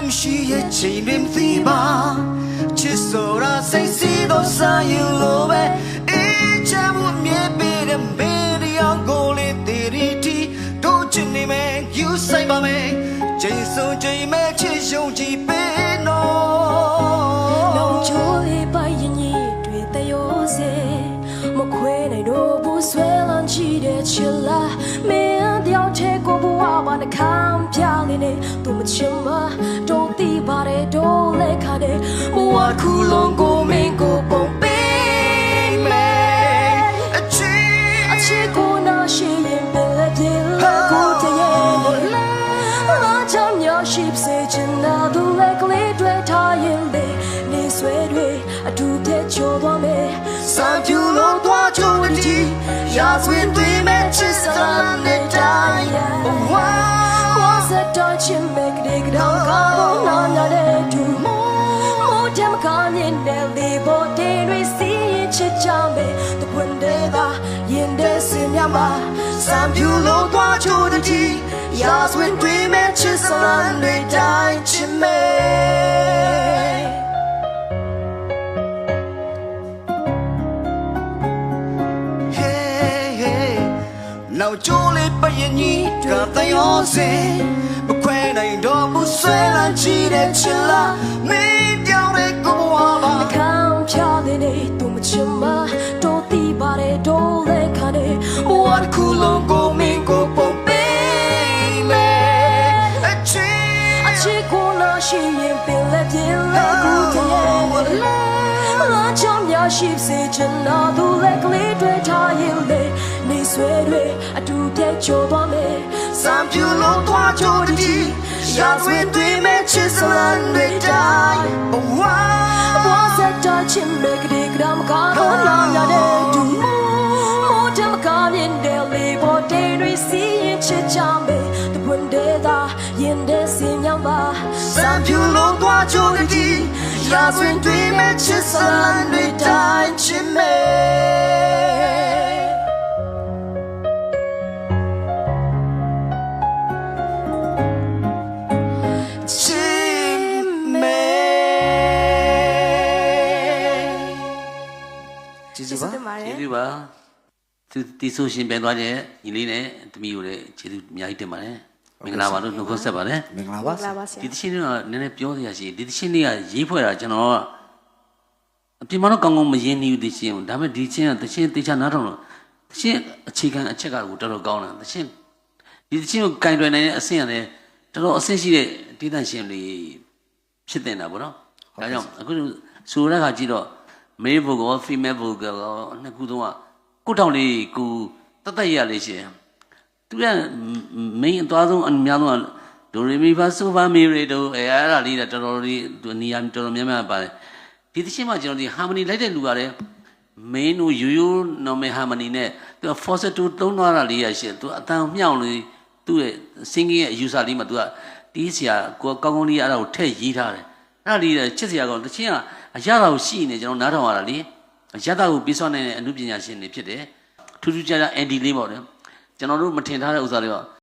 မရှိရဲ့ချိန်တွင်မသိပါချစ်ဆိုတာစိတ်စီးတော့စားရင်လိုပဲအေးချမ်းမှုမြဲပေးတဲ့မေးရန်ကိုလေးတည်ရီတီတို့ချင်နေမယ်ယူဆိုင်ပါမယ်ချိန်ဆုံးချိန်မဲ့ချစ်ရှုံကြည့်ပေးနော်လုံးချိုးလေးပိုင်ရင်ကြီးတွေတယောစေမခွဲနိုင်တော့ဘူးဆွဲလန်းချီတဲ့ချစ်လားမင်းတယောက်တည်းကိုဘဝပါနှခမ်းပြလေးနဲ့သူမချင်မတော့တီးပါတယ်တော့လက်ခါတဲ့ဘဝခုလုံးကိုမင်းကိုပုံပေးမယ်အချစ်ကိုနာရှိရင်ပဲပြေလာကိုတည်းရဲ့လာချမ်းရရှိစေချင်တာသူလက်ကလေးတွေ့ထားရင်လေနေဆွဲတွေအတူတည်းချိုးသွားမယ်စံပြူလို့သွားချိုးတီရာဇဝင်တွေမဲ့ချစ်စလမ်းနဲ့တိုင်းဝါWas a touch and make it down carbon on the do more jam can in the labor day we see it chame the wonder in the cinema some you low watch on the tea yas when we met you sun they die chime hey hey now jolly by any got the yours不快来都不虽然记得起了没掉的过我吧看漂亮的多么亲嘛都地把的都来看的我的窟窿过命过宝贝妹အချစ်ကိုနာရှိရင်ပင်လက်ပြင်းလက်ကိုတည်းရဲ့လာချမ်းရရှိစေချင်တော့သူလက်ကလေးတွေ့ထားရင်လေနေဆွဲတွေအတူတည်းချိုးသွားမယ်စံပြူလို့သွားချိုးတီရာဇဝင်တွေမဲ့ချစ်စလမ်းတွေတိုင်းဝါဘောစတာချင်မဲ့ကလေးကရမကားတော့နာရတဲ့သူမိုးတမကားရင်တယ်လေဘောတေးတွေစီးရင်ချစ်ကြမယ်တပွန်တဲ့သာရင်တဲ့စင်ရောက်ပါစံပြူလို့သွားချိုးတီရာဇဝင်တွေမဲ့ချစ်စလမ်းတွေတိုင်းချစ်မဲ့ကျေးဇူးပါသူတီဆိုရှင်ပြန်သွားတဲ့ညီလေးနဲ့တမီးကိုလည်းကျေးဇူးအများကြီးတင်ပါတယ်မင်္ဂလာပါလို့နှုတ်ခွန်းဆက်ပါတယ်မင်္ဂလာပါဒီတချင်းတော့နည်းနည်းပြောစရာရှိဒီတချင်းလေးကရေးဖွဲ့တာကျွန်တော်အပြင်မှာတော့ကောင်းကောင်းမရင်းနှီးဘူးတချင်းဒါပေမဲ့ဒီချင်းကတချင်းတေချာနားထောင်တော့တချင်းအခြေခံအချက်ကကိုတော်တော်ကောင်းတယ်တချင်းဒီတချင်းကိုကင်တွယ်နိုင်တဲ့အဆင့်ကလည်းတော်တော်အဆင့်ရှိတဲ့ဒေသရှင်တွေဖြစ်တင်တာပေါ့နော်ဒါကြောင့်အခုဆိုရတာကြည့်တော့male vocal female vocal နှစ်ခုသုံးကကိုတောင်လေးကိုတတ်တရလေးရှင်သူက main အသွားဆုံးအများဆုံးကဒိုရီမီဖာဆိုဖာမီရီတို့အဲ့ဒါလေးတော်တော်လေးသူနေရာတော်တော်များများပါတယ်ဒီသချင်းမှာကျွန်တော်ဒီ harmony လိုက်တဲ့လူကလည်း main ကိုရိုးရိုး normal harmony နဲ့သူက falsetto သုံးသွားတာလေးရရှင်သူအတန်မြောက်လို့သူ့ရဲ့ singing ရဲ့ user လေးမှာသူကတီးစရာကိုကောင်းကောင်းလေးအဲ့ဒါကိုထည့်ရေးထားတယ်အဲ့ဒါလေးချစ်စရာကောင်းသချင်းကအရသာကိုရှိနေကျွန်တော်နားထောင်ရတာလေအရသာကိုပြီးစောနိုင်တဲ့အမှုပညာရှင်တွေဖြစ်တယ်ထူးထူးခြားခြား ND လေးပေါ့လေကျွန်တော်တို့မထင်ထားတဲ့ဥစ္စာတွေပေါ့